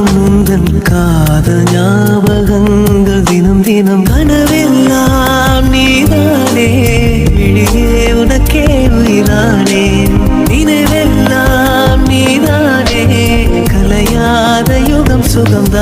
வாழும் முந்தன் காதல் ஞாபகங்கள் தினம் தினம் கனவெல்லாம் நீதானே விழியே உனக்கே உயிரானே நினைவெல்லாம் நீதானே கலையாத யுகம் சுகம்தான்